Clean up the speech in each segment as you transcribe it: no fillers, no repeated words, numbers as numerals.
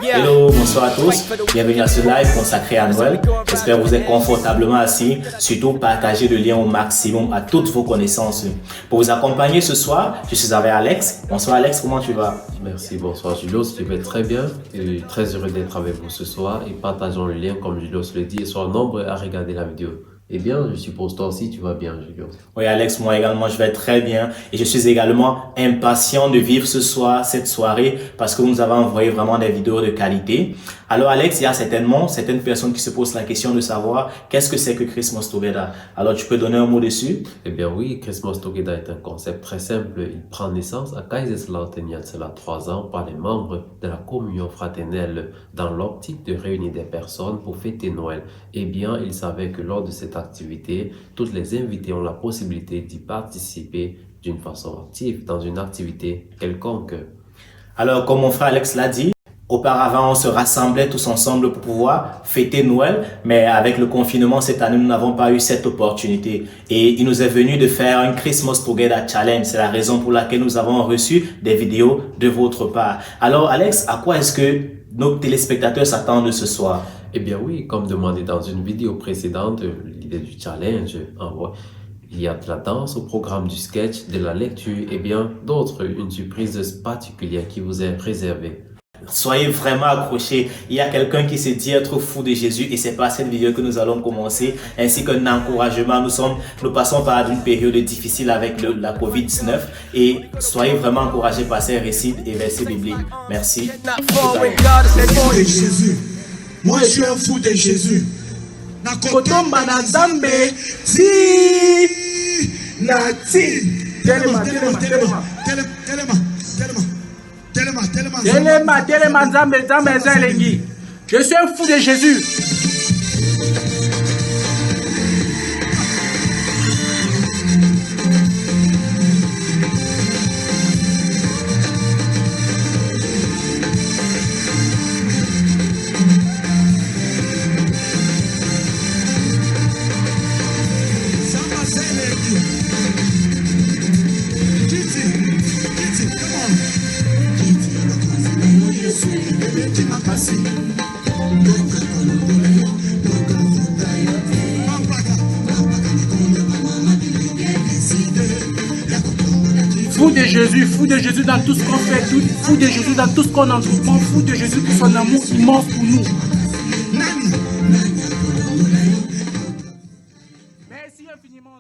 Hello, bonsoir à tous. Bienvenue à ce live consacré à Noël. J'espère que vous êtes confortablement assis. Surtout, partagez le lien au maximum à toutes vos connaissances. Pour vous accompagner ce soir, je suis avec Alex. Bonsoir Alex, comment tu vas? Merci, bonsoir Julius, je vais très bien et très heureux d'être avec vous ce soir et partageons le lien comme Julius le dit et soyons nombreux à regarder la vidéo. Eh bien, je suppose toi aussi tu vas bien Julius. Oui Alex, moi également je vais très bien et je suis également impatient de vivre ce soir, cette soirée parce que vous nous avez envoyé vraiment des vidéos de qualité. Alors Alex, il y a certainement certaines personnes qui se posent la question de savoir qu'est-ce que c'est que Christmas Together. Alors tu peux donner un mot dessus? Eh bien oui, Christmas Together est un concept très simple. Il prend naissance à Kaiserslautern il y a cela 3 ans par les membres de la communion fraternelle dans l'optique de réunir des personnes pour fêter Noël. Eh bien, il savait que lors de cette activité, toutes les invités ont la possibilité d'y participer d'une façon active dans une activité quelconque. Alors comme mon frère Alex l'a dit, auparavant, on se rassemblait tous ensemble pour pouvoir fêter Noël, mais avec le confinement cette année, nous n'avons pas eu cette opportunité. Et il nous est venu de faire un Christmas Together Challenge. C'est la raison pour laquelle nous avons reçu des vidéos de votre part. Alors Alex, à quoi est-ce que nos téléspectateurs s'attendent ce soir? Eh bien oui, comme demandé dans une vidéo précédente, l'idée du challenge, il y a de la danse au programme du sketch, de la lecture et bien d'autres, une surprise particulière qui vous est réservée. Soyez vraiment accrochés. Il y a quelqu'un qui se dit être fou de Jésus et c'est par cette vidéo que nous allons commencer, ainsi qu'un encouragement. Nous passons par une période difficile avec la COVID-19 et soyez vraiment encouragés par ces récits et versets bibliques. Merci. Fou de Jésus. Moi, je suis un fou de Jésus. Nakotomba na Nzambe, ti nati. Telema Nzambe eza elengi. Je suis un fou de Jésus. Fou de Jésus dans tout ce qu'on fait, fou de Jésus dans tout ce qu'on entreprend, fou de Jésus pour son amour immense pour nous. Merci infiniment.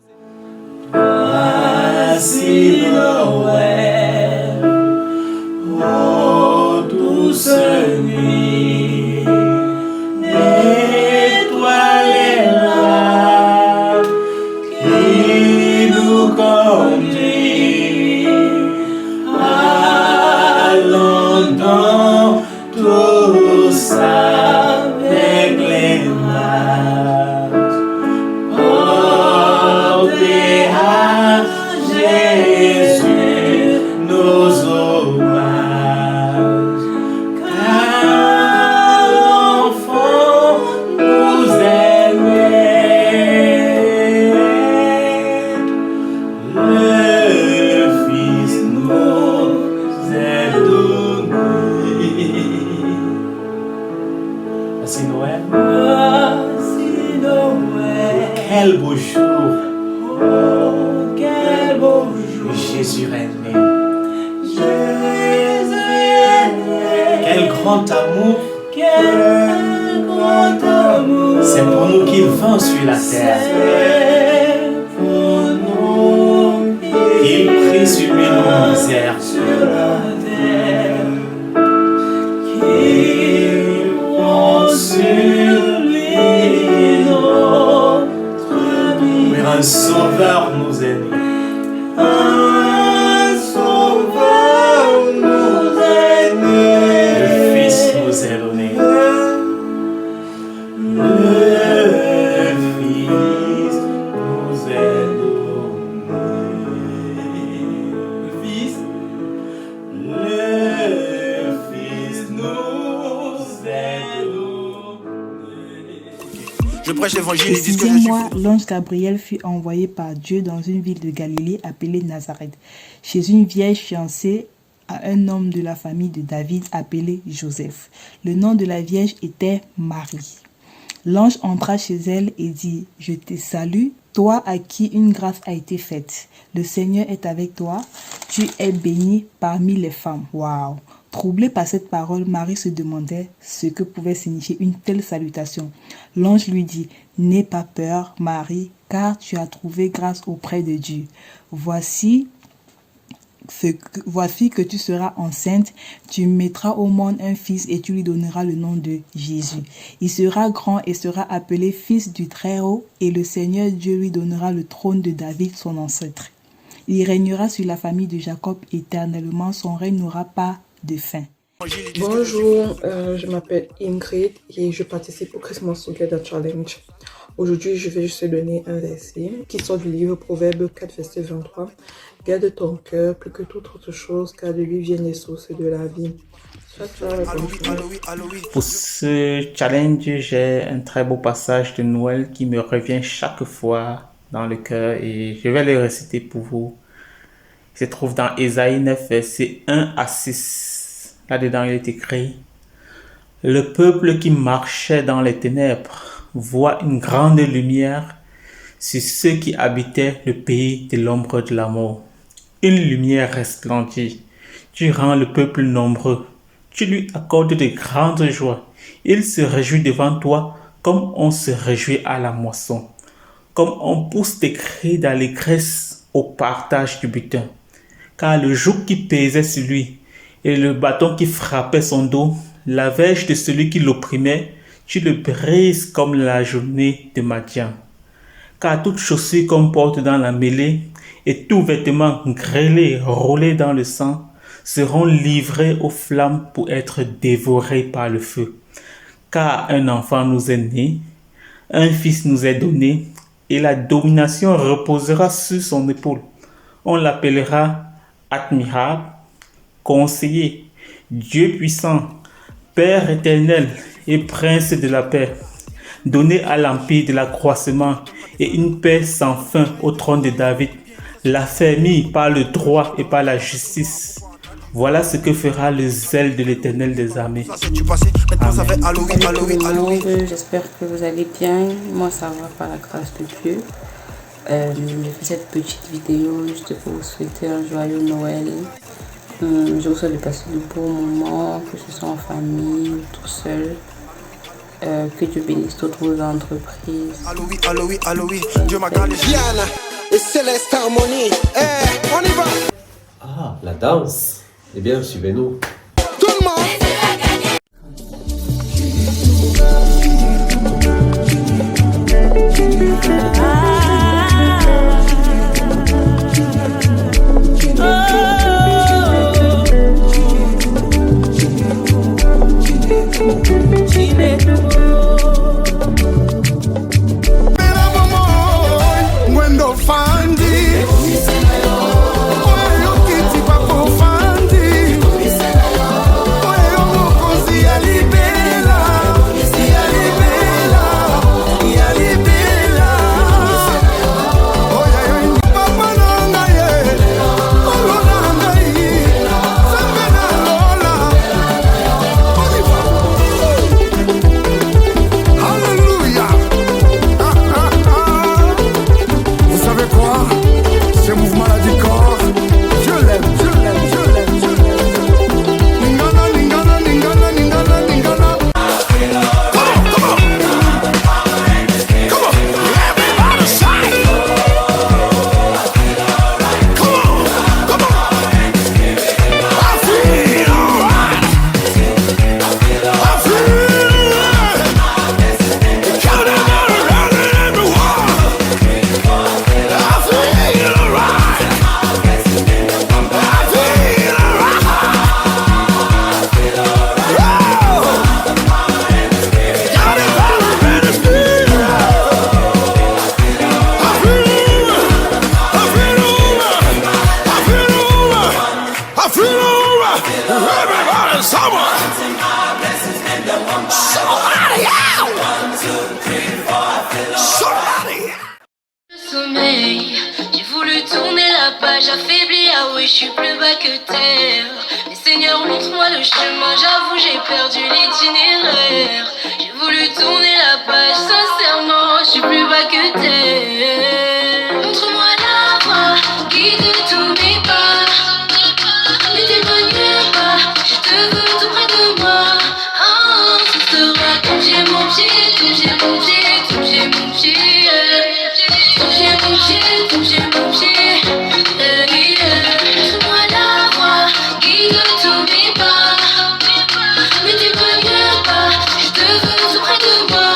Voici Noël, oh douce nuit, l'étoile est là, qui nous conduit. Allons dans tous avec les mages, portez à Jésus nos hommages, car l'enfant nous est né, le Fils nous est donné. Voici Noël. Voici Noël. Quel beau jour. Oh, quel beau jour. Jésus est né. Jésus est né. Quel grand amour. Quel grand amour. C'est pour nous qu'il vint sur la terre. C'est pour nous qu'il prit sur lui nos misères. Sur la terre. Qu'il prend sur lui notre vie. Oui, un sauveur nous est né. Un sauveur nous est né. Le Fils nous est donné. Le Fils nous est donné. Le Fils nous est donné. Je prêche l'évangile, ils Le disent que je suis 6e mois, fou. l'ange Gabriel fut envoyé par Dieu dans une ville de Galilée appelée Nazareth, chez une vieille fiancée à un homme de la famille de David appelé Joseph. Le nom de la Vierge était Marie. L'ange entra chez elle et dit, « Je te salue, toi à qui une grâce a été faite. Le Seigneur est avec toi, tu es bénie parmi les femmes. » Waouh! Troublée par cette parole, Marie se demandait ce que pouvait signifier une telle salutation. L'ange lui dit, « N'aie pas peur, Marie, car tu as trouvé grâce auprès de Dieu. Voici que tu seras enceinte, tu mettras au monde un fils et tu lui donneras le nom de Jésus. Il sera grand et sera appelé fils du Très-Haut et le Seigneur Dieu lui donnera le trône de David, son ancêtre. Il régnera sur la famille de Jacob éternellement, son règne n'aura pas de fin. » Bonjour, je m'appelle Ingrid et je participe au Christmas Together Challenge. Aujourd'hui, je vais juste donner un verset qui sort du livre Proverbes 4, verset 23. Garde ton cœur plus que toute autre chose, car de lui viennent les sources de la vie. Pour ce challenge, j'ai un très beau passage de Noël qui me revient chaque fois dans le cœur et je vais le réciter pour vous. Il se trouve dans Ésaïe 9, versets 1 à 6. Là-dedans, il est écrit « Le peuple qui marchait dans les ténèbres voit une grande lumière sur ceux qui habitaient le pays de l'ombre de la mort. Une lumière resplendit. Tu rends le peuple nombreux. Tu lui accordes de grandes joies. Il se réjouit devant toi comme on se réjouit à la moisson, comme on pousse des cris d'allégresse au partage du butin. Car le joug qui pesait sur lui et le bâton qui frappait son dos, la verge de celui qui l'opprimait, tu le brises comme la journée de Madian. Car toute chaussure qu'on porte dans la mêlée et tout vêtement grêlé, roulé dans le sang, seront livrés aux flammes pour être dévorés par le feu. Car un enfant nous est né, un fils nous est donné, et la domination reposera sur son épaule. On l'appellera admirable, conseiller, Dieu puissant, Père éternel et prince de la paix. Donner à l'empire de l'accroissement et une paix sans fin au trône de David, l'affermi par le droit et par la justice. Voilà ce que fera le zèle de l'Éternel des armées. Amen. J'espère que vous allez bien. Moi, ça va par la grâce de Dieu. Je fais cette petite vidéo juste pour vous souhaiter un joyeux Noël. Je vous souhaite de passer de beaux moments, que ce soit en famille ou tout seul. Que Dieu bénisse toutes vos entreprises. Dieu m'a gardé. Diana et Céleste Harmonie. On y va. Ah, la danse. Eh bien, suivez-nous. Tout le monde. J'ai voulu tourner la page, affaibli, ah oui, je suis plus bas que terre. Mais Seigneur, montre-moi le chemin, j'avoue, j'ai perdu l'itinéraire. J'ai voulu tourner la page, sincèrement, je suis plus bas que terre. Montre-moi la voie, guide tous mes pas. Ne t'éloigne pas, je te veux tout près de moi. Oh, ce sera ton pied, mon pied, ton pied, mon pied, ton pied, mon pied. Ton pied, mon pied, ton pied, mon pied. Montre-moi la voie, guide tous mes pas. Ne t'éloigne pas, je te veux tout près de moi.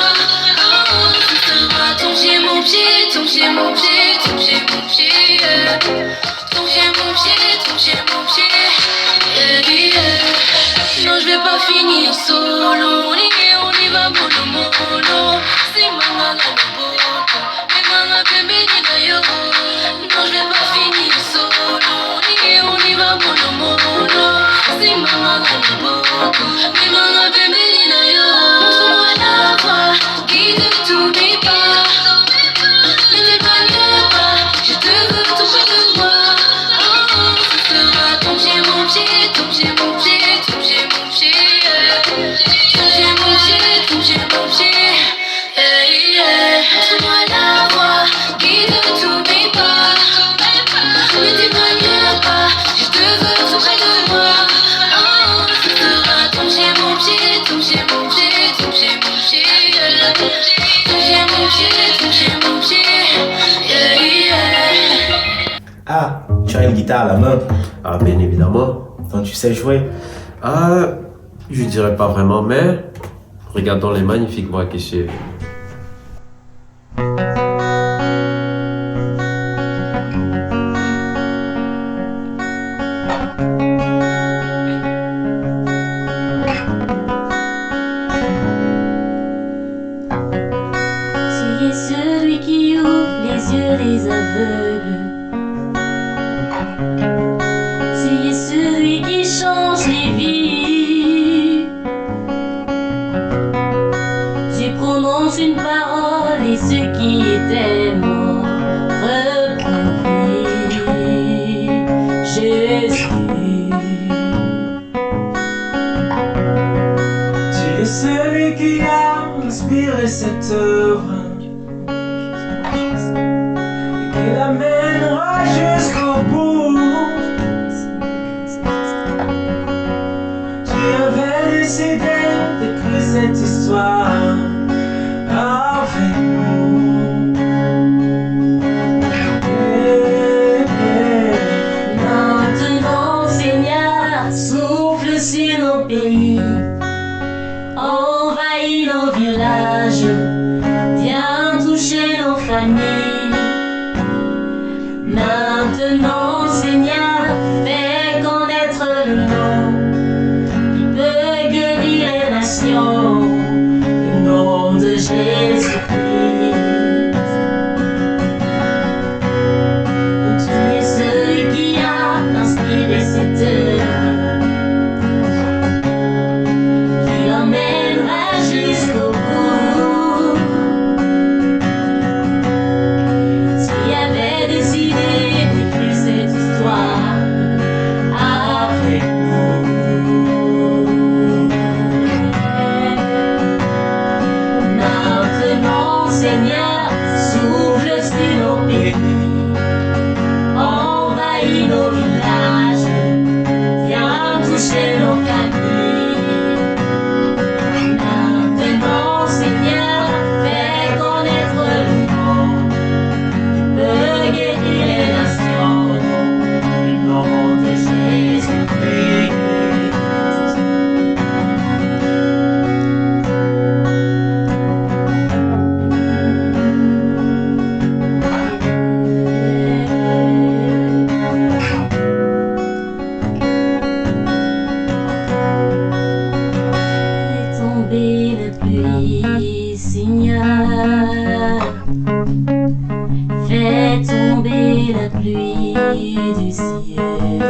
Oh, ce sera ton pied, mon pied, ton pied, mon pied, ton pied, mon pied. Ton pied, mon pied, ton pied, mon pied. Non, je vais pas finir solo. On y va mollo mollo. C'est maman dans le boko. Mais maman pembeni na yo. Non, je vais pas finir solo. On y va mollo mollo. C'est maman dans le boko. Mais maman pembeni na yo. Montre-moi la voie, guide tous mes pas. Ne t'éloigne pas, je te veux tout près de moi. Oh, ce sera ton pied, mon pied, ton pied, mon pied, ton pied, mon pied. Ton pied, mon pied, ton pied, mon pied. Montre-moi la voie, guide tous mes pas. Ne t'éloigne pas, je te veux tout près de moi. Oh, ce sera ton pied, mon pied, ton pied, mon pied, ton pied, mon pied. Ton pied, mon pied, ton pied, mon pied. Ah, tu as une guitare à la main, Ah, bien évidemment. donc tu sais jouer. Ah, je dirais pas vraiment, mais regardons les magnifiques voix que j'ai. Tu es celui qui ouvre les yeux des aveugles. Tu es celui qui change les vies. Tu prononces une parole et ceux qui étaient morts reconduits. Jésus. Tu es celui qui a inspiré cette œuvre et qui l'amènera jusqu'au bout. Tu avais décidé d'écrire cette histoire avec nous. Maintenant, Seigneur, souffle sur nos pays, envahis nos villages, viens toucher nos familles. Maintenant, Seigneur, fais connaître le nom qui peut guérir les nations, le nom de Jésus-Christ. Tu es celui qui a inspiré cette œuvre, qui l'emmènera jusqu'au bout. Tu avais décidé d'écrire cette histoire avec nous. Maintenant, Seigneur, souffle sur nos pays, envahis nos villages, viens toucher nos familles. Maintenant, Seigneur, fais connaître le nom qui peut guérir les nations, le nom de Jésus-Christ. Fais tomber la pluie, Seigneur. Fais tomber la pluie du ciel.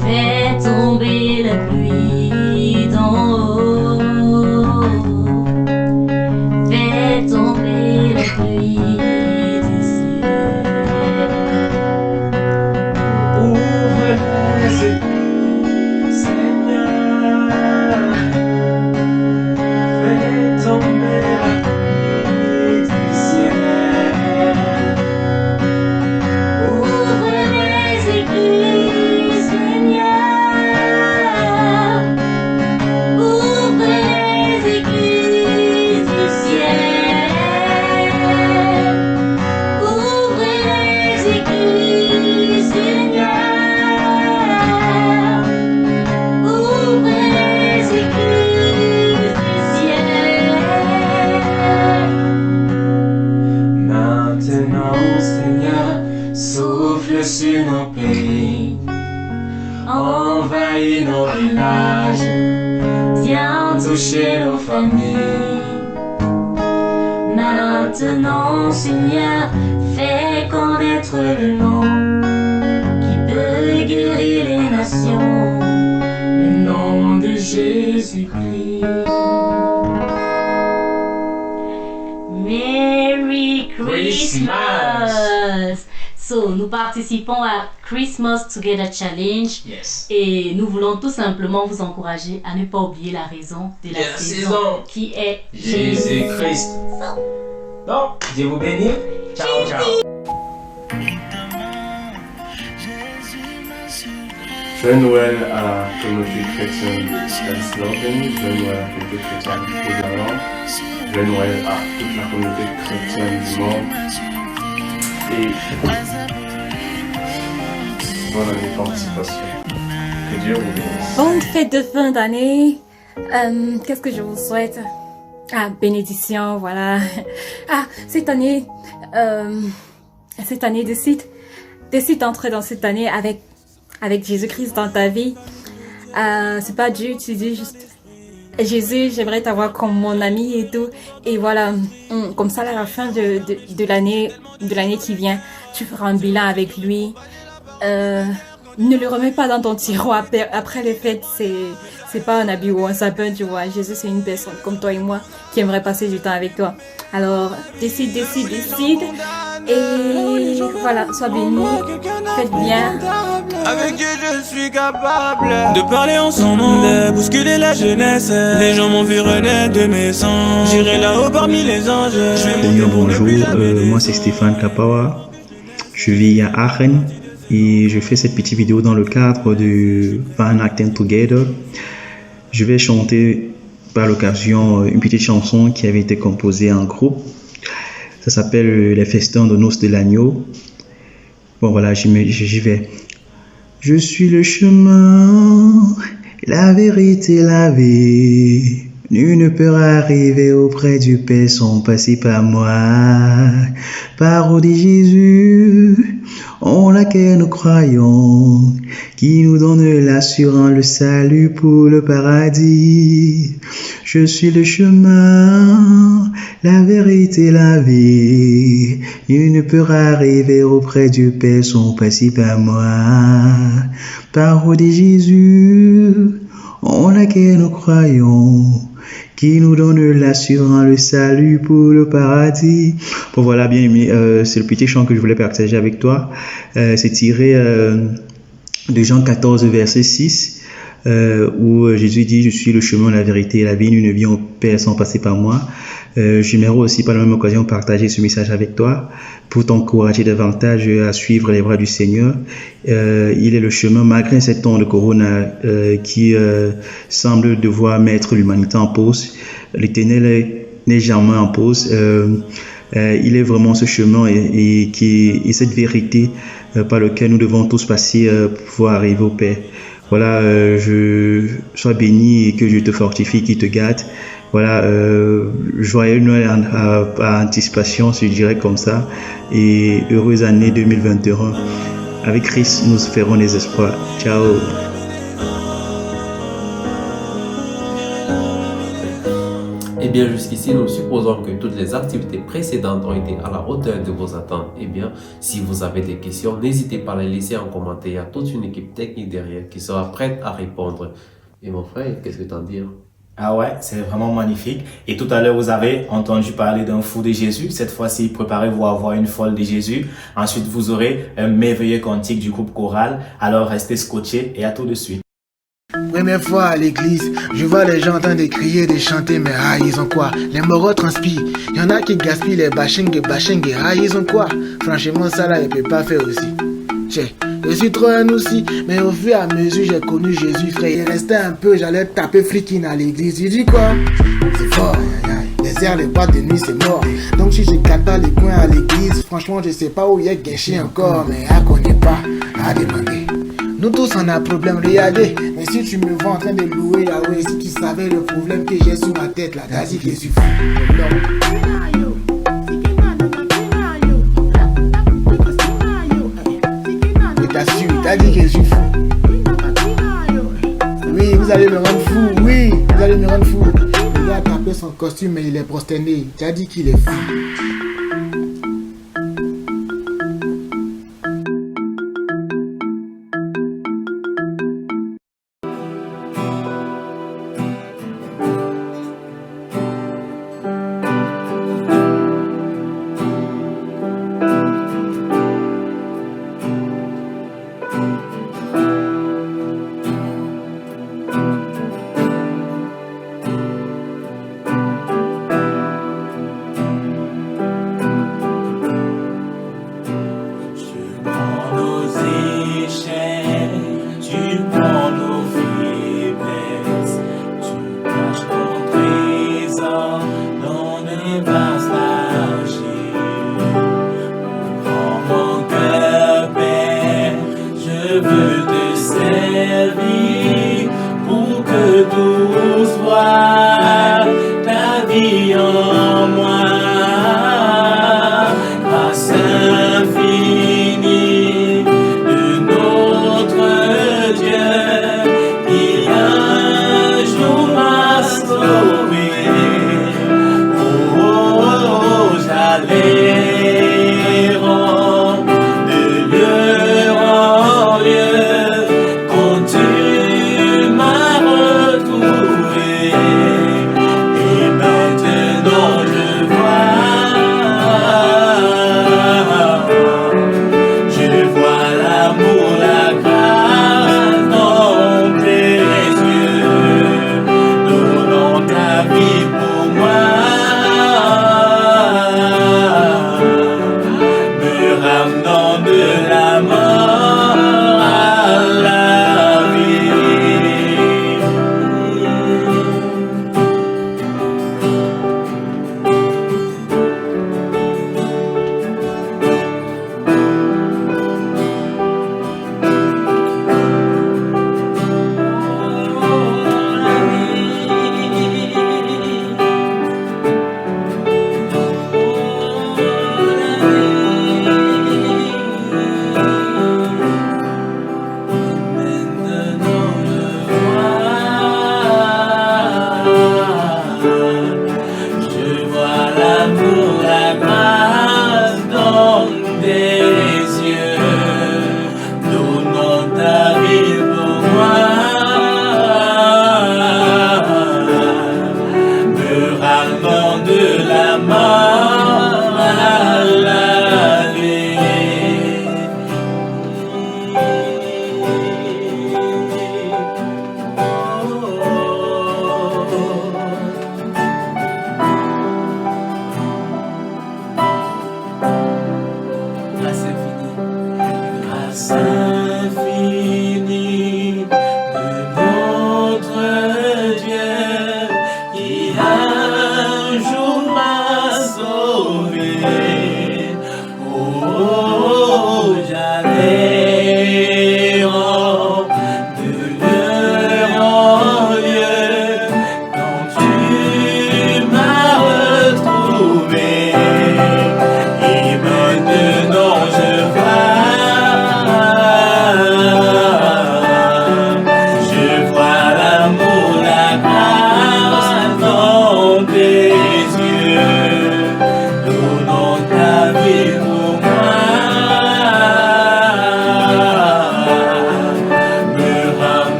Fais tomber la pluie d'en haut. Fais tomber la pluie du ciel. nos ménages, viens toucher nos familles. Maintenant, Seigneur, fais connaître le nom qui peut guérir les nations, le nom de Jésus-Christ. Merry Christmas! So, nous participons à Christmas Together Challenge et nous voulons tout simplement vous encourager à ne pas oublier la raison de la saison qui est Jésus-Christ. Donc, Dieu vous bénisse. Ciao, ciao. Joyeux Noël à la communauté chrétienne de Slaughter, joyeux Noël à la communauté chrétienne de Galant, joyeux Noël à toute la communauté chrétienne du monde. Et bonne année de participation. Que Dieu vous bénisse. Bonne fête de fin d'année. Qu'est-ce que je vous souhaite? Ah, bénédiction, voilà. Ah, cette année, décide d'entrer dans cette année avec Jésus-Christ dans ta vie. C'est pas Dieu, tu dis juste Jésus, j'aimerais t'avoir comme mon ami et tout. Et voilà, comme ça, à la fin de l'année qui vient, tu feras un bilan avec lui. Ne le remets pas dans ton tiroir après les fêtes, c'est pas un habit ou un sapin, tu vois. Jésus, c'est une personne comme toi et moi qui aimerait passer du temps avec toi. Alors, décide. Et voilà, sois béni, faites bien. Avec Dieu, je suis capable de parler en son nom, de bousculer la jeunesse. Les gens m'ont vu renaître de mes sangs. J'irai là-haut parmi les anges. Bonjour, moi c'est Stéphane Kapawa. Je vis à Aachen et je fais cette petite vidéo dans le cadre du Van Acting Together. Je vais chanter par l'occasion une petite chanson qui avait été composée en groupe. Ça s'appelle Les Festins de Noces de l'Agneau. Bon voilà, j'y vais. Je suis le chemin, la vérité, la vie. Nul ne peut arriver auprès du Père sans passer par moi. Parole de Jésus, en laquelle nous croyons, qui nous donne l'assurance, le salut pour le paradis. Je suis le chemin, la vérité, la vie. Nul ne peut arriver auprès du Père sans passer par moi. Parole de Jésus, en laquelle nous croyons, qui nous donne l'assurance, le salut pour le paradis. Bon voilà, bien aimé, c'est le petit chant que je voulais partager avec toi. C'est tiré de Jean 14, verset 6, où Jésus dit « Je suis le chemin, la vérité et la vie, nul ne vient au Père sans passer par moi ». J'aimerais aussi par la même occasion partager ce message avec toi pour t'encourager davantage à suivre les bras du Seigneur. Il est le chemin malgré ces temps de corona qui semble devoir mettre l'humanité en pause. L'Éternel n'est jamais en pause. Il est vraiment ce chemin et cette vérité par laquelle nous devons tous passer pour pouvoir arriver au Père. Voilà, sois béni et que Dieu te fortifie, qu'il te garde. Voilà, joyeux Noël à anticipation, je dirais comme ça, et heureuse année 2021. Avec Christ, nous ferons des espoirs. Ciao. Eh bien, jusqu'ici, nous supposons que toutes les activités précédentes ont été à la hauteur de vos attentes. Eh bien, si vous avez des questions, n'hésitez pas à les laisser en commentaire. Il y a toute une équipe technique derrière qui sera prête à répondre. Et mon frère, qu'est-ce que tu en dis? Ah ouais, c'est vraiment magnifique. Et tout à l'heure, vous avez entendu parler d'un fou de Jésus. Cette fois-ci, préparez-vous à avoir une folle de Jésus. Ensuite, vous aurez un merveilleux cantique du groupe choral. Alors, restez scotchés et à tout de suite. Première fois à l'église, je vois les gens en train de crier, de chanter, mais ah, ils ont quoi? Les moraux transpirent. Il y en a qui gaspillent les bashing, ah, ils ont quoi? Franchement, ça là, ils ne peuvent pas faire aussi. Je suis trop un aussi, mais au fur et à mesure, j'ai connu Jésus, frère. Il restait un peu, j'allais taper freaking à l'église. Il dit quoi? C'est fort, les airs, les boîtes de nuit, c'est mort. Donc si je gâte pas les coins à l'église, franchement, je sais pas où il y a gâché encore, mais à connaît pas, à demander. Nous tous on a un problème, regardez. Mais si tu me vois en train de louer Yahweh, si tu savais le problème que j'ai sur ma tête là, t'as dit que je suis fou. Je t'assure, t'as dit que je suis fou. allez me rendre fou, oui, vous allez me rendre fou. Il a tapé son costume et il est prosterné. Tu as dit qu'il est fou.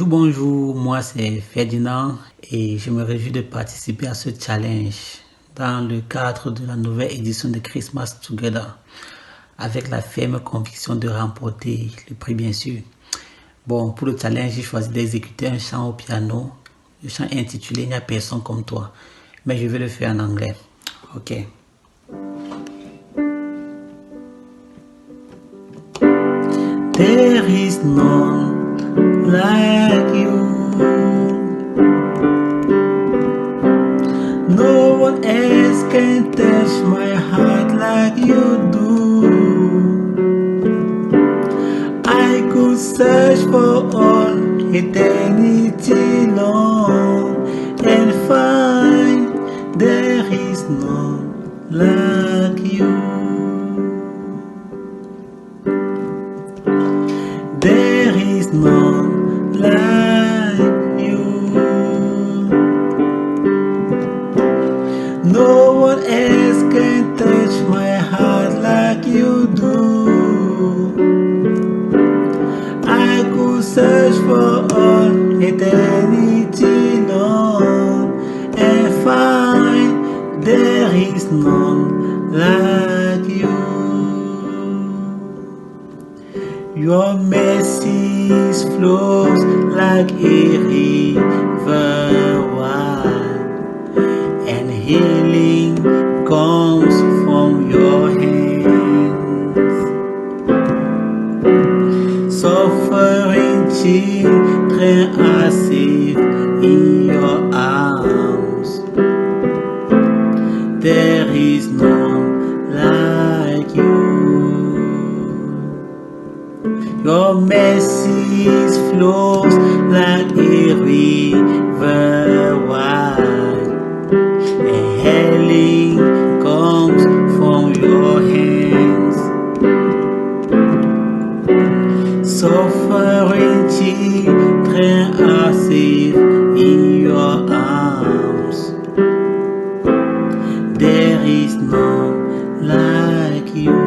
Bonjour, moi c'est Ferdinand et je me réjouis de participer à ce challenge dans le cadre de la nouvelle édition de Christmas Together avec la ferme conviction de remporter le prix bien sûr. Bon, pour le challenge, j'ai choisi d'exécuter un chant au piano. Le chant est intitulé « Il n'y a personne comme toi », mais je vais le faire en anglais. Ok. There is none like you. No one else can touch my heart like you do. I could search for all eternity long and find like you. There is none like you. No one else can touch my heart like you do. I could search for all eternity long and find there is none like you. Your mercies flows like a river wide, and healing comes from your hands. Suffering children are safe in your arms. There is none like you. Your mercies flows like a river wide, and healing comes from your hands. Suffering children are safe in your arms. There is none like you.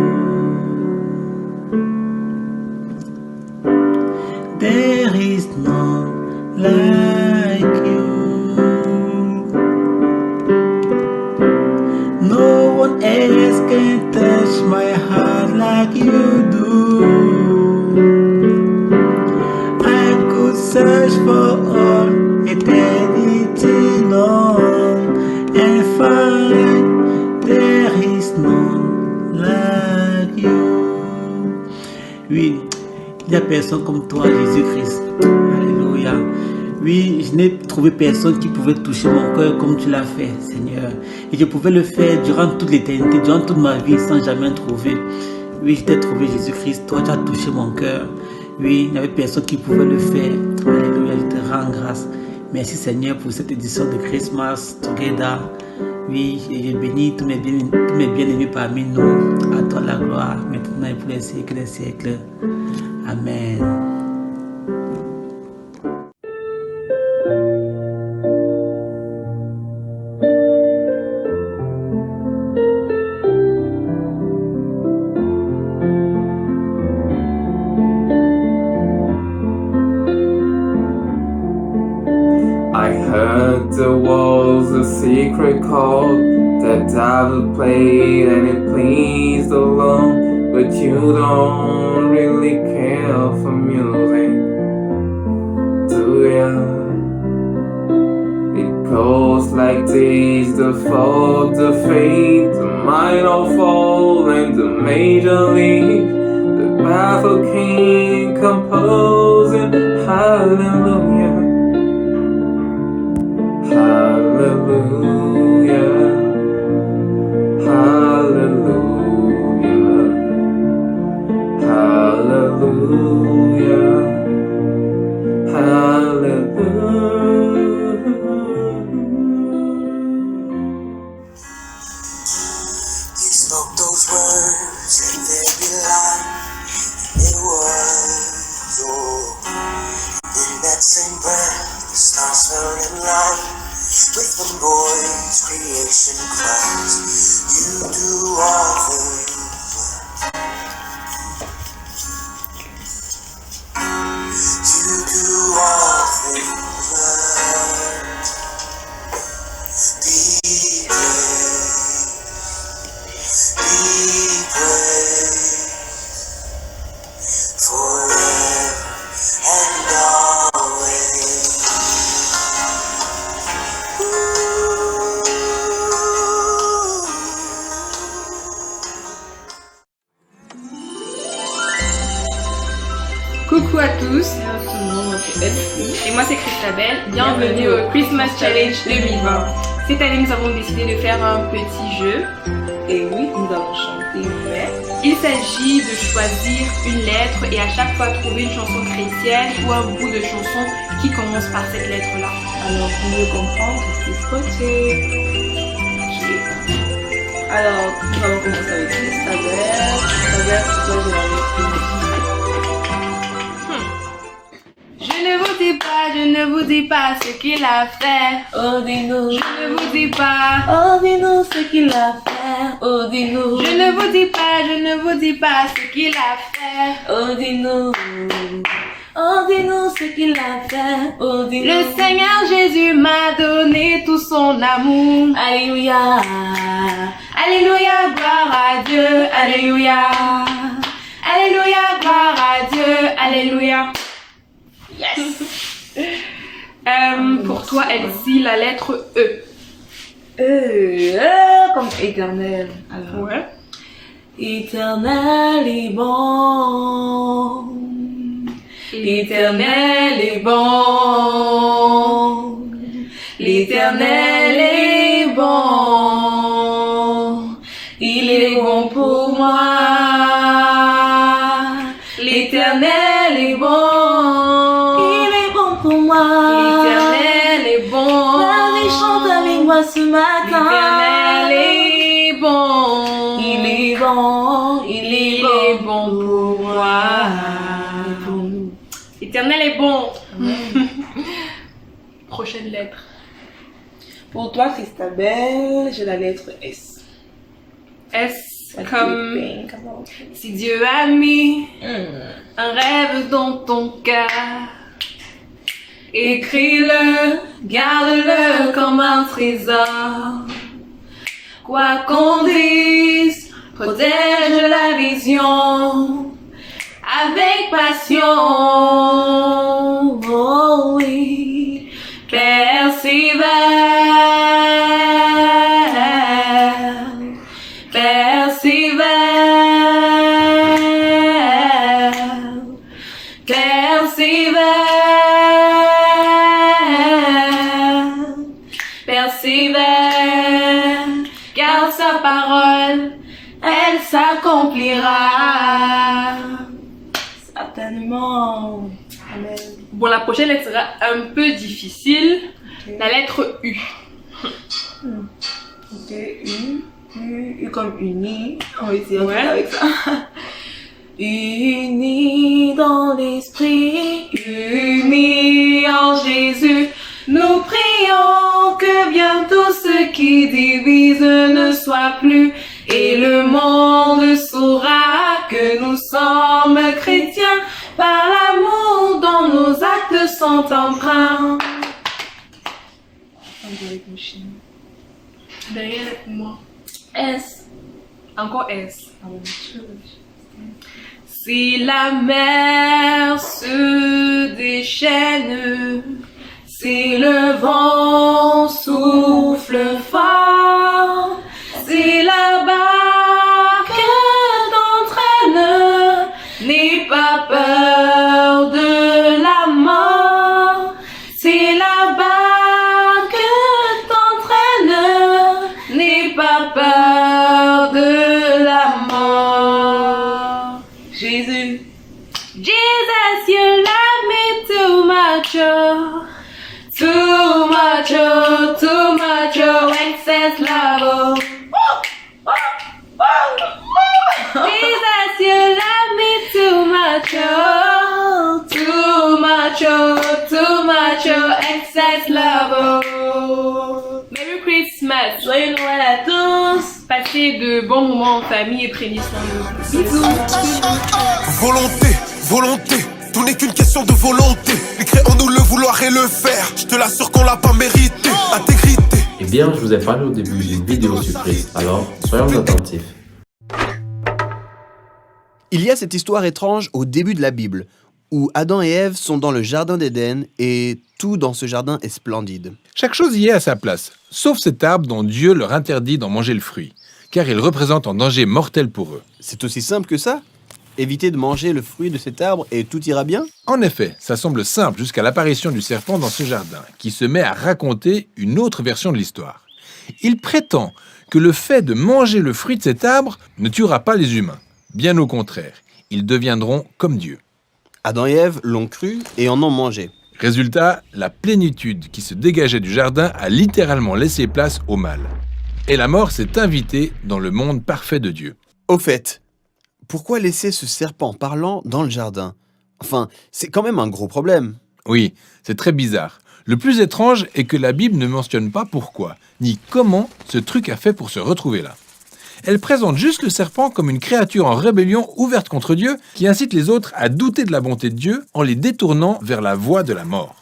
There is none like you. No one else can touch my heart like you do. I could search for all eternity long and find there is none like you. Oui, il n'y a personne comme toi, Jésus-Christ. Alléluia. Oui, je n'ai trouvé personne qui pouvait toucher mon cœur comme tu l'as fait, Seigneur. Et je pouvais le faire durant toute l'éternité, durant toute ma vie, sans jamais trouver. Oui, je t'ai trouvé, Jésus-Christ. Toi, tu as touché mon cœur. Oui, il n'y avait personne qui pouvait le faire. Alléluia, je te rends grâce. Merci, Seigneur, pour cette édition de Christmas Together. Oui, et je bénis tous mes bien-aimés parmi nous. À toi la gloire, maintenant et pour les siècles des siècles. Amen. I heard there was a secret chord that David played and it pleased the Lord, but you don't really care for music, do ya? It goes like this: the fourth, the fifth, the minor fall, and the major league, the battle king composing hallelujah. Hallelujah, hallelujah, hallelujah, hallelujah. He spoke those words and there be life. It was, in that same breath, the stars fell in line. With the voice creation cries, you do all things well. You do all things well. Be praised forever and always. Coucou à tous, moi c'est Elsie et moi c'est Christabelle, bienvenue au Christmas Challenge 2020. Cette année nous avons décidé de faire un petit jeu et oui nous allons chanter mais il s'agit de choisir une lettre et à chaque fois trouver une chanson chrétienne ou un bout de chanson qui commence par cette lettre là. Alors pour mieux comprendre, c'est scotché. Alors commencer avec Christabel. Christabel, toi, j'ai la lettre. Je ne vous dis pas, je ne vous dis pas ce qu'il a fait. Oh, dis-nous. Je ne vous dis pas. Oh, dis-nous ce qu'il a fait. Oh, dis-nous. Je ne vous dis pas, je ne vous dis pas ce qu'il a fait. Oh, dis-nous. Oh, dis-nous ce qu'il a fait. Oh, dis-nous. Le Seigneur Jésus m'a donné tout son amour. Alléluia. Alléluia, gloire à Dieu. Alléluia. Alléluia, gloire à Dieu. Alléluia. Yes. Pour toi, Elsie, la lettre E. Comme éternel. Alors. Ouais. Éternel est bon. L'éternel est bon. L'éternel est bon. Il est bon pour moi. L'éternel est bon. Il est bon pour moi. L'éternel est bon. Allez, chante avec moi ce matin. L'éternel est bon. Il est bon. Il est bon pour moi. L'éternel est bon. Prochaine lettre. Pour toi, Christabel, j'ai la lettre S. S comme si Dieu a mis un rêve dans ton cœur. Écris-le, garde-le comme un trésor. Quoi qu'on dise, protège la vision avec passion. Oh oui, persévère, persévère, persévère, persévère, car sa parole, elle s'accomplira. Certainement. Amen. Bon, la prochaine lettre sera un peu difficile. Okay. La lettre U. Ok, U comme uni. On va essayer avec ça. Unis dans l'esprit, unis en Jésus, nous prions que bientôt ce qui divise ne soit plus, et le monde saura que nous sommes chrétiens par l'amour dont nos actes sont empreints. Derrière moi. S. Encore S. Si la mer se déchaîne, si le vent souffle fort, si la barque t'entraîne, n'aie pas peur de la mort. Si la barque t'entraîne, n'aie pas peur de la mort. Jésus. Jesus, you love me too much, oh. Too much, oh, too much, oh, excess love, oh. Jesus, you love me too much, oh. Too much, oh, too much, oh, excess love, oh. Merry Christmas. Joyeux Noël à tous. Passez de bons moments en famille et prenez soin de vous. Bisous. Volonté, volonté, tout n'est qu'une question de volonté. Écrit en nous le vouloir et le faire. Je te l'assure qu'on l'a pas mérité. Intégrité. Eh bien, je vous ai parlé au début d'une vidéo surprise, alors soyons attentifs. Il y a cette histoire étrange au début de la Bible, où Adam et Ève sont dans le jardin d'Éden et tout dans ce jardin est splendide. Chaque chose y est à sa place, sauf cet arbre dont Dieu leur interdit d'en manger le fruit, car il représente un danger mortel pour eux. C'est aussi simple que ça ? Éviter de manger le fruit de cet arbre et tout ira bien ? En effet, ça semble simple jusqu'à l'apparition du serpent dans ce jardin, qui se met à raconter une autre version de l'histoire. Il prétend que le fait de manger le fruit de cet arbre ne tuera pas les humains. Bien au contraire, ils deviendront comme Dieu. Adam et Ève l'ont cru et en ont mangé. Résultat, la plénitude qui se dégageait du jardin a littéralement laissé place au mal. Et la mort s'est invitée dans le monde parfait de Dieu. Au fait, pourquoi laisser ce serpent parlant dans le jardin? Enfin, c'est quand même un gros problème. Oui, c'est très bizarre. Le plus étrange est que la Bible ne mentionne pas pourquoi, ni comment ce truc a fait pour se retrouver là. Elle présente juste le serpent comme une créature en rébellion ouverte contre Dieu qui incite les autres à douter de la bonté de Dieu en les détournant vers la voie de la mort.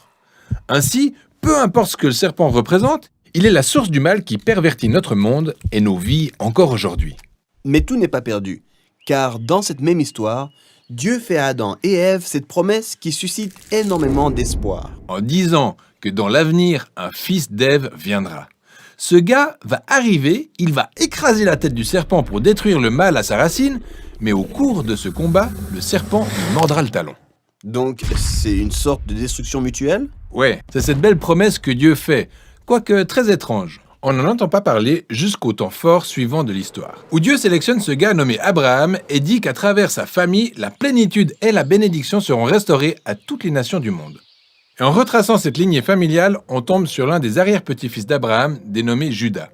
Ainsi, peu importe ce que le serpent représente, il est la source du mal qui pervertit notre monde et nos vies encore aujourd'hui. Mais tout n'est pas perdu, car dans cette même histoire, Dieu fait à Adam et Ève cette promesse qui suscite énormément d'espoir. En disant que dans l'avenir, un fils d'Ève viendra. Ce gars va arriver, il va écraser la tête du serpent pour détruire le mal à sa racine, mais au cours de ce combat, le serpent lui mordra le talon. Donc, c'est une sorte de destruction mutuelle? Ouais, c'est cette belle promesse que Dieu fait, quoique très étrange. On n'en entend pas parler jusqu'au temps fort suivant de l'histoire, où Dieu sélectionne ce gars nommé Abraham et dit qu'à travers sa famille, la plénitude et la bénédiction seront restaurées à toutes les nations du monde. Et en retraçant cette lignée familiale, on tombe sur l'un des arrière-petits-fils d'Abraham, dénommé Juda.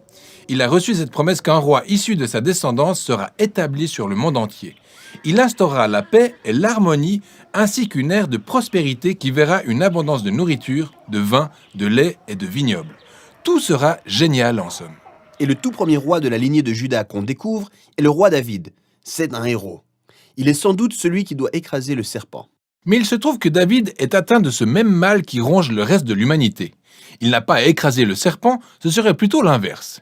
Il a reçu cette promesse qu'un roi issu de sa descendance sera établi sur le monde entier. Il instaurera la paix et l'harmonie, ainsi qu'une ère de prospérité qui verra une abondance de nourriture, de vin, de lait et de vignobles. Tout sera génial en somme. Et le tout premier roi de la lignée de Juda qu'on découvre est le roi David. C'est un héros. Il est sans doute celui qui doit écraser le serpent. Mais il se trouve que David est atteint de ce même mal qui ronge le reste de l'humanité. Il n'a pas à écraser le serpent, ce serait plutôt l'inverse.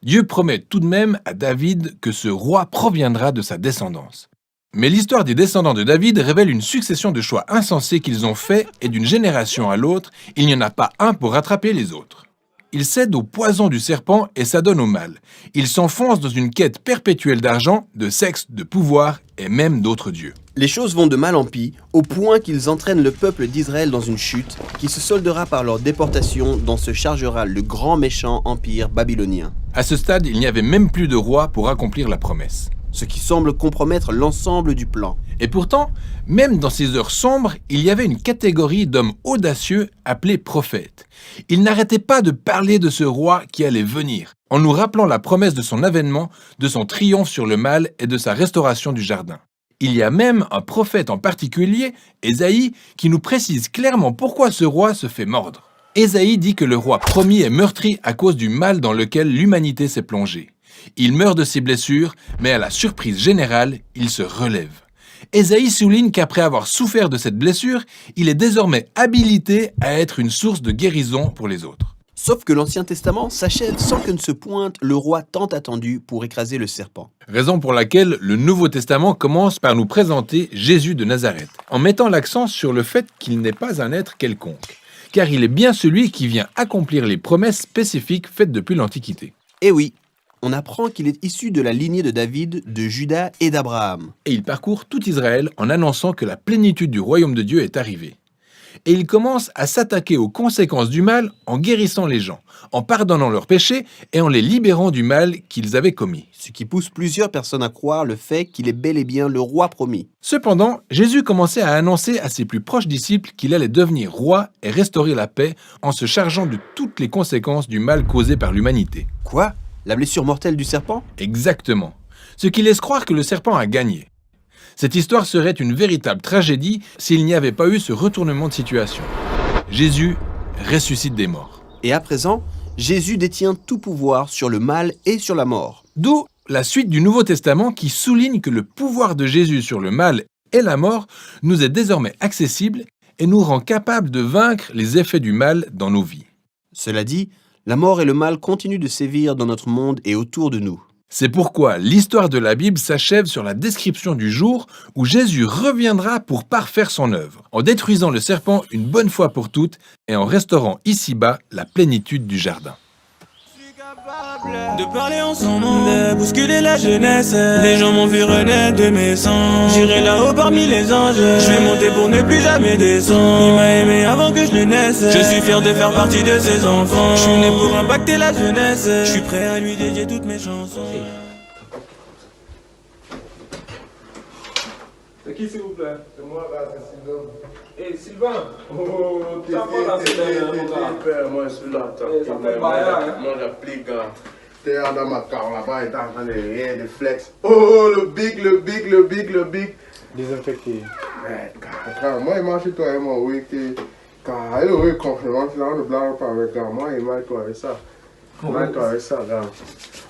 Dieu promet tout de même à David que ce roi proviendra de sa descendance. Mais l'histoire des descendants de David révèle une succession de choix insensés qu'ils ont faits et d'une génération à l'autre, il n'y en a pas un pour rattraper les autres. Ils cèdent au poison du serpent et s'adonnent au mal. Ils s'enfoncent dans une quête perpétuelle d'argent, de sexe, de pouvoir et même d'autres dieux. Les choses vont de mal en pis, au point qu'ils entraînent le peuple d'Israël dans une chute qui se soldera par leur déportation dont se chargera le grand méchant empire babylonien. À ce stade, il n'y avait même plus de roi pour accomplir la promesse. Ce qui semble compromettre l'ensemble du plan. Et pourtant, même dans ces heures sombres, il y avait une catégorie d'hommes audacieux appelés prophètes. Ils n'arrêtaient pas de parler de ce roi qui allait venir, en nous rappelant la promesse de son avènement, de son triomphe sur le mal et de sa restauration du jardin. Il y a même un prophète en particulier, Ésaïe, qui nous précise clairement pourquoi ce roi se fait mordre. Ésaïe dit que le roi promis est meurtri à cause du mal dans lequel l'humanité s'est plongée. Il meurt de ses blessures, mais à la surprise générale, il se relève. Ésaïe souligne qu'après avoir souffert de cette blessure, il est désormais habilité à être une source de guérison pour les autres. Sauf que l'Ancien Testament s'achève sans que ne se pointe le roi tant attendu pour écraser le serpent. Raison pour laquelle le Nouveau Testament commence par nous présenter Jésus de Nazareth, en mettant l'accent sur le fait qu'il n'est pas un être quelconque, car il est bien celui qui vient accomplir les promesses spécifiques faites depuis l'Antiquité. Eh oui, on apprend qu'il est issu de la lignée de David, de Juda et d'Abraham. Et il parcourt tout Israël en annonçant que la plénitude du royaume de Dieu est arrivée. Et il commence à s'attaquer aux conséquences du mal en guérissant les gens, en pardonnant leurs péchés et en les libérant du mal qu'ils avaient commis. Ce qui pousse plusieurs personnes à croire le fait qu'il est bel et bien le roi promis. Cependant, Jésus commençait à annoncer à ses plus proches disciples qu'il allait devenir roi et restaurer la paix en se chargeant de toutes les conséquences du mal causé par l'humanité. Quoi ? La blessure mortelle du serpent ? Exactement. Ce qui laisse croire que le serpent a gagné. Cette histoire serait une véritable tragédie s'il n'y avait pas eu ce retournement de situation. Jésus ressuscite des morts. Et à présent, Jésus détient tout pouvoir sur le mal et sur la mort. D'où la suite du Nouveau Testament qui souligne que le pouvoir de Jésus sur le mal et la mort nous est désormais accessible et nous rend capables de vaincre les effets du mal dans nos vies. Cela dit, la mort et le mal continuent de sévir dans notre monde et autour de nous. C'est pourquoi l'histoire de la Bible s'achève sur la description du jour où Jésus reviendra pour parfaire son œuvre, en détruisant le serpent une bonne fois pour toutes et en restaurant ici-bas la plénitude du jardin. De parler en son nom, de bousculer la jeunesse. Les gens m'ont vu renaître de mes sangs. J'irai là-haut parmi les anges. Je vais monter pour ne plus jamais descendre. Il m'a aimé avant que je ne naisse. Je suis fier de faire partie de ses enfants. Je suis né pour impacter la jeunesse. Je suis prêt à lui dédier toutes mes chansons. C'est qui s'il vous plaît? C'est moi là, c'est Sylvain. Hey Sylvain! Oh, t'es père, moi je suis là. Moi j'applique. T'es dans ma car là-bas, il était en train de rire, de flex. Oh, le big. Désinfecté. Ouais, car, moi, il marche toi et moi, oui, car, oui, complètement, finalement, ne blague pas avec gars. Moi, il marche toi avec ça. Toi avec ça, gars.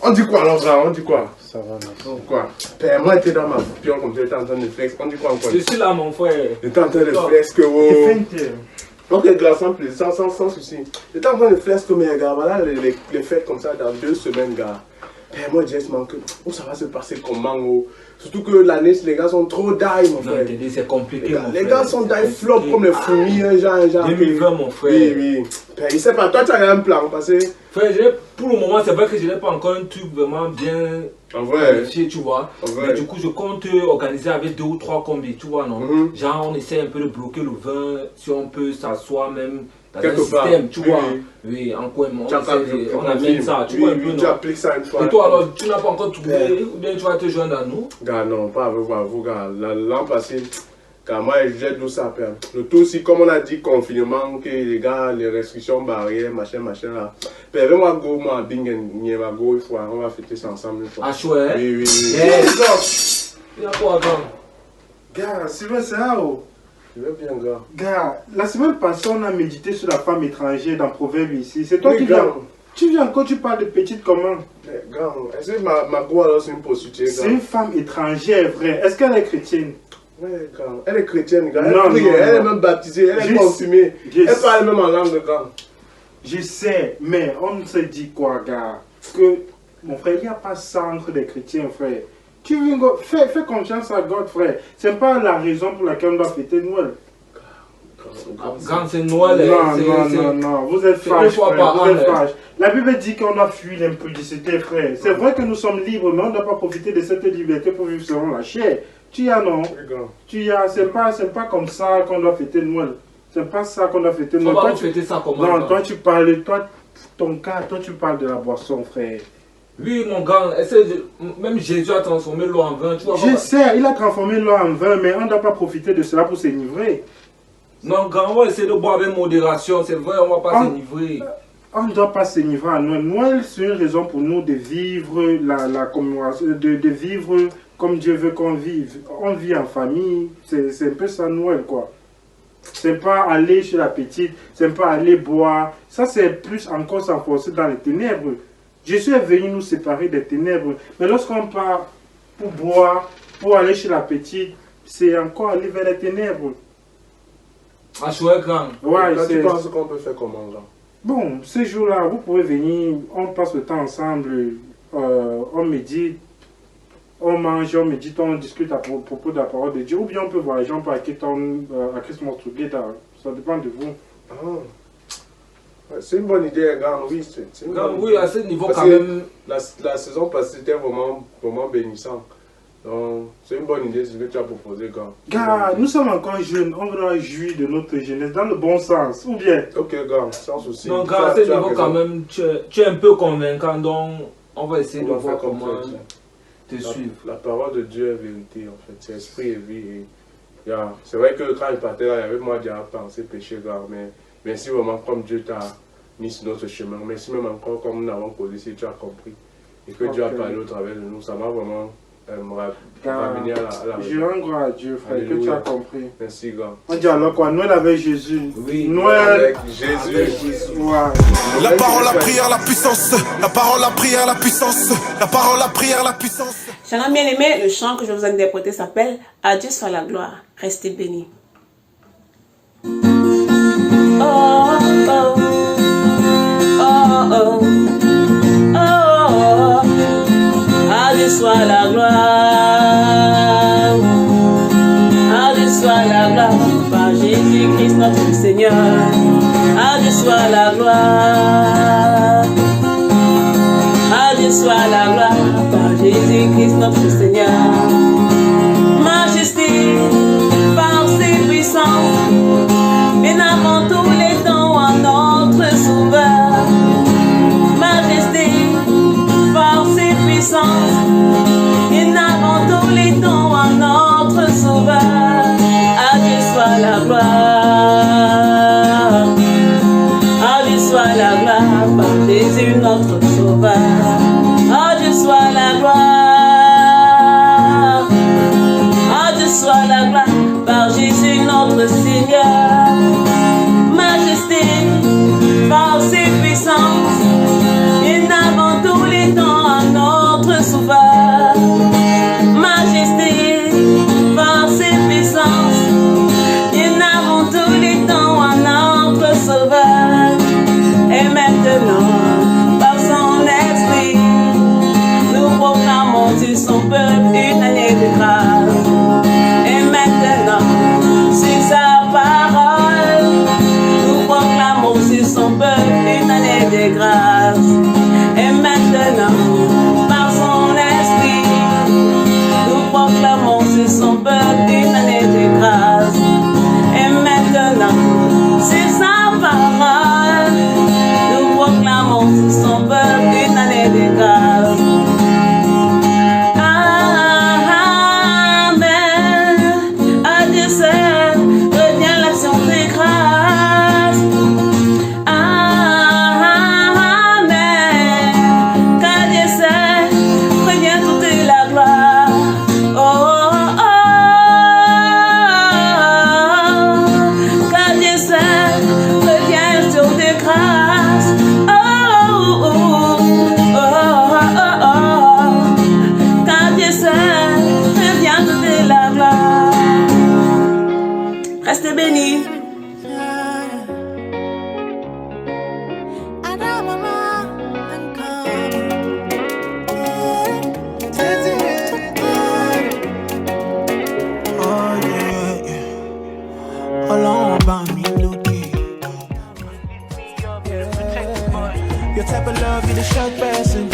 On dit quoi alors, gars? On dit quoi? Ça va, merci. Oh, quoi? Père, moi, j'étais dans ma pion comme tu étais en train de flex. On dit quoi encore? Je suis là, mon frère. J'étais en train de flex que ok, gars, sans plaisir, sans souci. J'étais en train de flex comme un gars. Voilà les fêtes comme ça dans 2 semaines, gars. Père, moi, j'ai manqué. Oh, ça va se passer comment, oh? Surtout que l'année, les gars sont trop die, mon frère. C'est compliqué, mon frère. Les gars sont die flop comme les fourmis, genre. 2020, mon frère. Oui. Père, il sait pas, toi, tu as un plan, parce que... Frère, pour le moment, c'est vrai que je n'ai pas encore un truc vraiment bien planifié, tu vois. Mais du coup, je compte organiser avec 2 ou 3 combis, tu vois, non? Genre, on essaie un peu de bloquer le vin, si on peut s'asseoir même dans un système, tu vois. Oui, en coin, on amène ça, tu vois un peu, non? Tu appliques ça une fois. Et toi, alors, tu n'as pas encore trouvé, ou bien tu vas te joindre à nous? Gars, non, pas avec vous, gars. L'an passé, car moi, j'ai tout ça, père. Le tout aussi, comme on a dit, confinement, que les gars, les restrictions, barrières, machin, là. Père, viens-moi go, moi, bingen, ma go, une fois, on va fêter ça ensemble une fois. Ah, chouette? Oui. Yes! Il y a quoi, Gars, Sylvain, c'est là, oh. Je vais bien, gars. Gars, la semaine passée, on a médité sur la femme étrangère dans Proverbe ici. C'est toi qui viens. Tu viens encore, tu parles de petite commande. Gars, est-ce que ma go, alors, c'est une prostituée, gars? C'est une femme étrangère, vrai. Est-ce qu'elle est chrétienne? Ouais, gars. Elle est chrétienne, gars. Non, elle est même baptisée, elle est confirmée. Elle parle même en langue, gars. Je sais, mais on se dit quoi, gars? Que, mon frère, il n'y a pas ça entre les chrétiens, frère. Tu viens, fais confiance à God, frère. C'est pas la raison pour laquelle on doit fêter Noël. Quand c'est Noël, non, vous êtes fâches, frère, vous êtes fâches. La Bible dit qu'on doit fuir l'impudicité, frère. C'est vrai que nous sommes libres, mais on ne doit pas profiter de cette liberté pour vivre selon la chair. Tu y as, non? Tu y as, c'est pas comme ça qu'on doit fêter Noël. C'est pas ça qu'on doit fêter Noël. Toi, tu fêter ça comment? Non, toi, tu parles, ton cas, toi, tu parles de la boisson, frère. Oui, mon gars, même Jésus a transformé l'eau en vin, tu vois. Je sais, il a transformé l'eau en vin, mais on ne doit pas profiter de cela pour s'enivrer. Non, gars, on va essayer de boire avec modération, c'est vrai, on ne va pas s'enivrer. On ne doit pas s'enivrer à Noël. Noël, c'est une raison pour nous de vivre la commémoration, de vivre comme Dieu veut qu'on vive. On vit en famille, c'est un peu ça Noël, quoi. C'est pas aller chez la petite, c'est pas aller boire. Ça, c'est plus encore s'enfoncer dans les ténèbres. Jésus est venu nous séparer des ténèbres. Mais lorsqu'on part pour boire, pour aller chez la petite, c'est encore aller vers les ténèbres. Ah, chouette, grand. Ouais, tu penses qu'on peut faire comment, là? Bon, ces jours-là, vous pouvez venir, on passe le temps ensemble, on médite, on mange, on médite, on discute à propos de la parole de Dieu. Ou bien on peut voyager, on peut aller à Christmas Together. Ça dépend de vous. C'est une bonne idée, gars, oui. Oui, à ce niveau, parce quand même. La saison passée, c'était vraiment bénissant. Donc, c'est une bonne idée, ce que tu as proposé, gars. Gars, nous sommes encore jeunes, on doit jouir de notre jeunesse dans le bon sens, ou bien? Ok, gars, sans souci. Non, gars, à ce niveau, quand même, tu es un peu convaincant, donc on va essayer de voir comment te suivre. La parole de Dieu est vérité, en fait. C'est esprit et vie. C'est vrai que quand il partait là, il y avait moi déjà pensé péché, gars, mais merci vraiment comme Dieu t'a mis sur notre chemin. Merci même encore comme nous avons causé, si tu as compris. Et que Dieu a parlé au travers de nous. Ça m'a vraiment ramené à la je rends gloire à Dieu, frère, que tu as compris. Merci, gars. On dit alors quoi? Noël avec Jésus. Oui, Noël avec Jésus. Ouais. La parole, la prière, la puissance. La parole, la prière, la puissance. La parole, la prière, la puissance. Chers bien aimés, le chant que je vous ai interprété s'appelle À Dieu soit la gloire. Restez bénis. Oh, oh, oh, oh, oh, oh. À Dieu soit la gloire. À Dieu soit la gloire. Par Jésus-Christ notre Seigneur. À Dieu soit la gloire. À Dieu soit la gloire. Par Jésus-Christ notre Seigneur. Majesté, par ses puissances, bien avant tous les temps en notre Sauveur. Majesté, par ses puissances, bien avant tous les temps en notre Sauveur. À Dieu soit la gloire. À Dieu soit la gloire, par Jésus notre Sauveur. notre Seigneur. Majesté, force et puissance, et avant tous les temps à notre Sauveur. Majesté, force et puissance, et avant tous les temps à notre Sauveur. Et maintenant, par son esprit, nous proclamons sur son peuple une année de grâce. Et maintenant, sur sa parole, nous proclamons sur son peuple une année de grâce. Et maintenant, par son esprit, nous proclamons sur son peuple une année de grâce. Et maintenant, sur sa parole, nous proclamons sur son peuple une année de grâce. Restez bénis. Your type of love, you the shark person.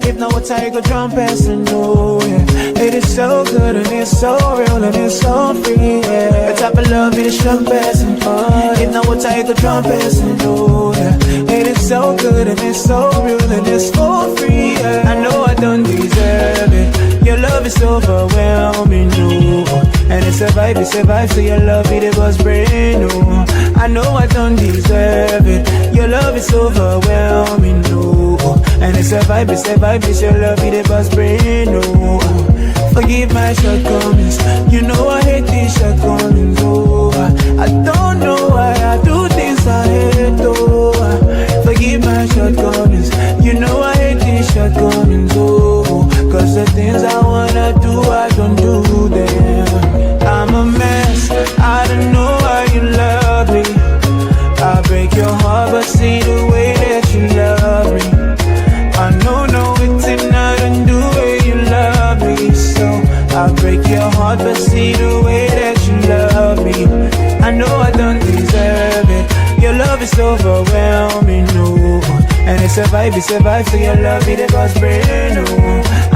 If not, what tiger drum passing, no, yeah. It is so good and it's so real and it's so free, yeah. Your type of love, you the shark person. If not, what tiger drum passing, no, yeah. It is so good and it's so real and it's so free, yeah. I know I don't deserve it. Your love is overwhelming, no. And it's a vibe, so your love, it was brand new. I know I don't deserve it. Your love is overwhelming, no. And it's a vibe, it's your love, it was brand new. Forgive my shortcomings, you know I hate these shortcomings, oh. I don't know why I do things I hate, oh. Forgive my shortcomings, you know I hate these shortcomings, oh. Cause the things I wanna do, I don't do them. I'm a mess, I don't know why you love me. I break your heart, but see the way that you love me. I know, no, it's not undo way you love me. So I break your heart, but see the way that you love me. I know I don't deserve it. Your love is overwhelming, no. And it's a vibe, so your love, it was brand new.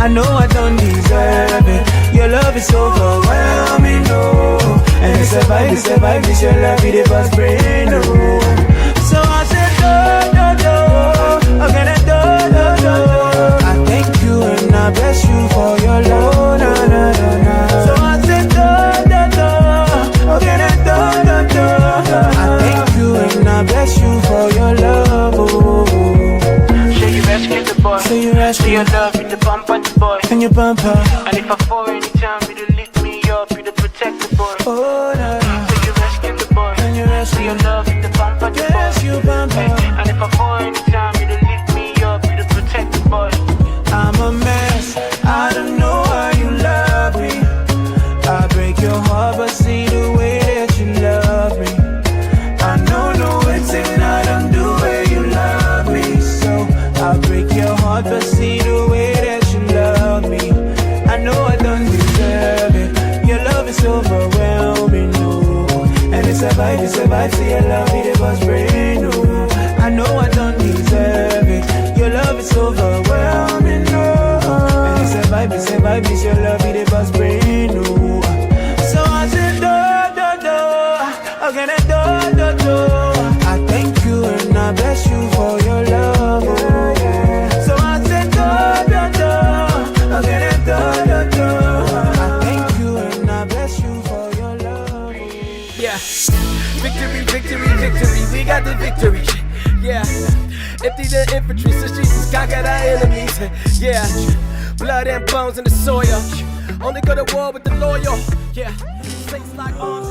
I know I don't deserve it. Your love is overwhelming, no. And it's a vibe, it's your love, it was brand new. So I said, do, again, do. I thank you and I bless you for your love, na. So I said, do, again, do. I thank you and I bless you for your love, oh. Say you rescue the boy. Say you rescue your love, you the bump on the boy. And you bump her. And if I fall anytime, you to lift me up, you to protect the boy. Oh, no. Say you rescue the boy. And you rescue your love, you the bump on the boy. Yes, you bump her. And if I fall anytime, you to lift me up, you to protect the boy. I'm a mess, I don't know why you love me. I break your heart, but see the way that you love me. I know, no, it's not undo way you love me. So I break your heart, but see the way that you love me. I know I don't deserve it. Your love is overwhelming, no. And it's a vibe, so your love, it was brand new. I know I don't deserve it. Your love is overwhelming, no. And it's a vibe, it's your love, it was brand new. So I said, do, again, do. I thank you and I bless you for your love, oh. So I said, do, again, do. I thank you and I bless you for your love, oh. Yeah, victory, we got the victory. Yeah, empty the infantry, so Jesus conquered our enemies. Yeah, blood and bones in the soil. Only go to war with the loyal. Yeah, saints like arms.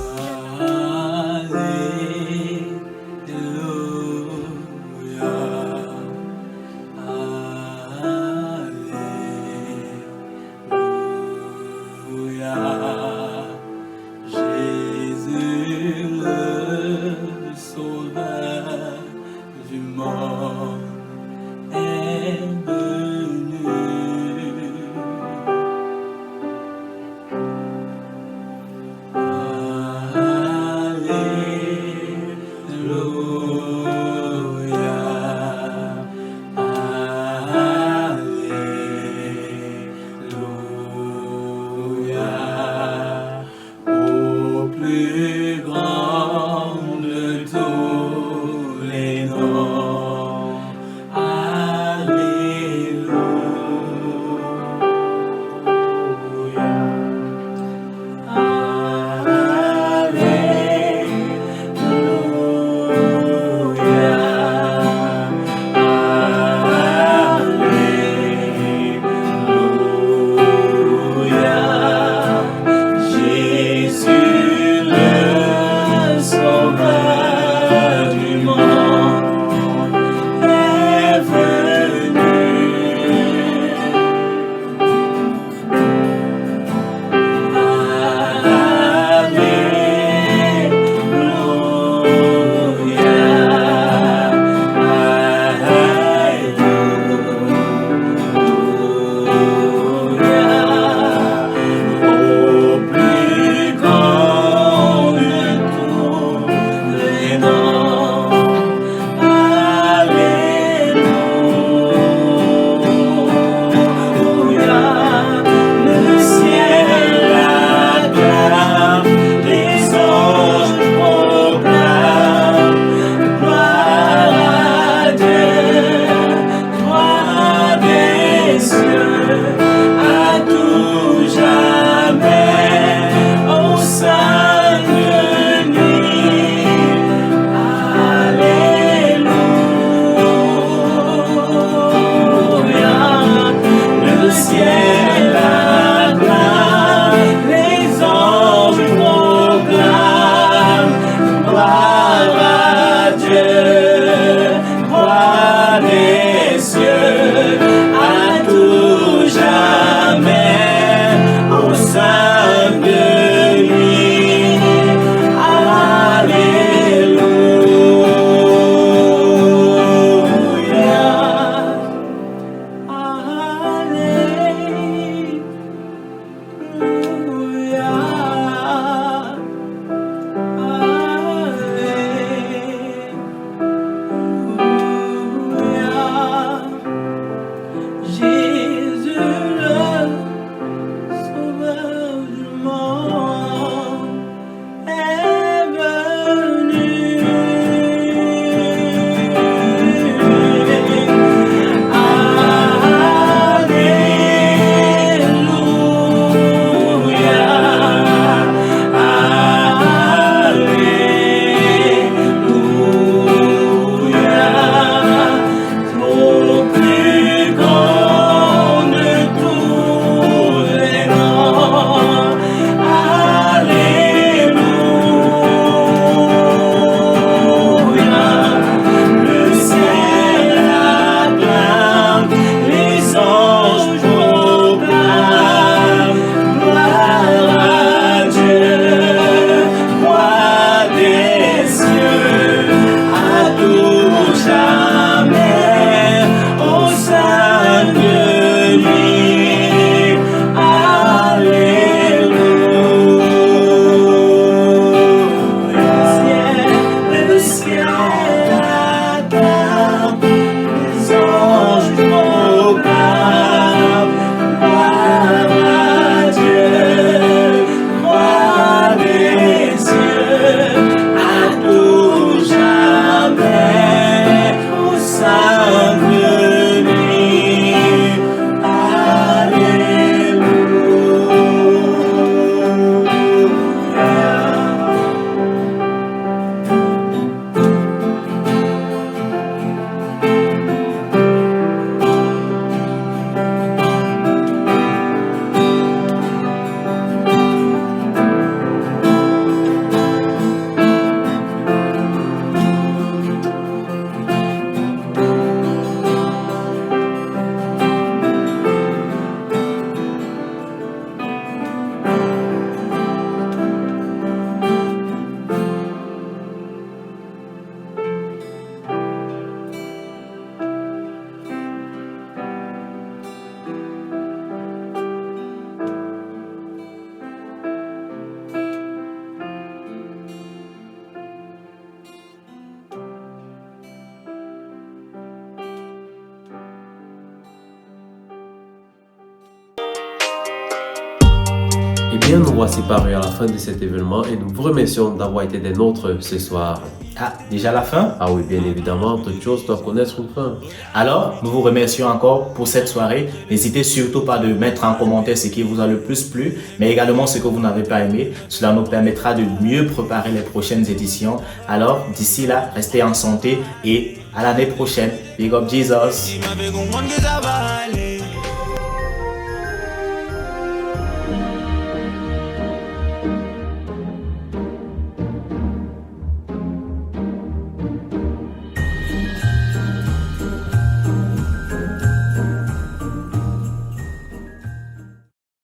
Eh bien, nous voici parus à la fin de cet événement et nous vous remercions d'avoir été des nôtres ce soir. Ah, déjà la fin? Ah oui, bien évidemment, toute chose doit connaître une fin. Alors, nous vous remercions encore pour cette soirée. N'hésitez surtout pas de mettre en commentaire ce qui vous a le plus plu, mais également ce que vous n'avez pas aimé. Cela nous permettra de mieux préparer les prochaines éditions. Alors, d'ici là, restez en santé et à l'année prochaine. Big up Jesus!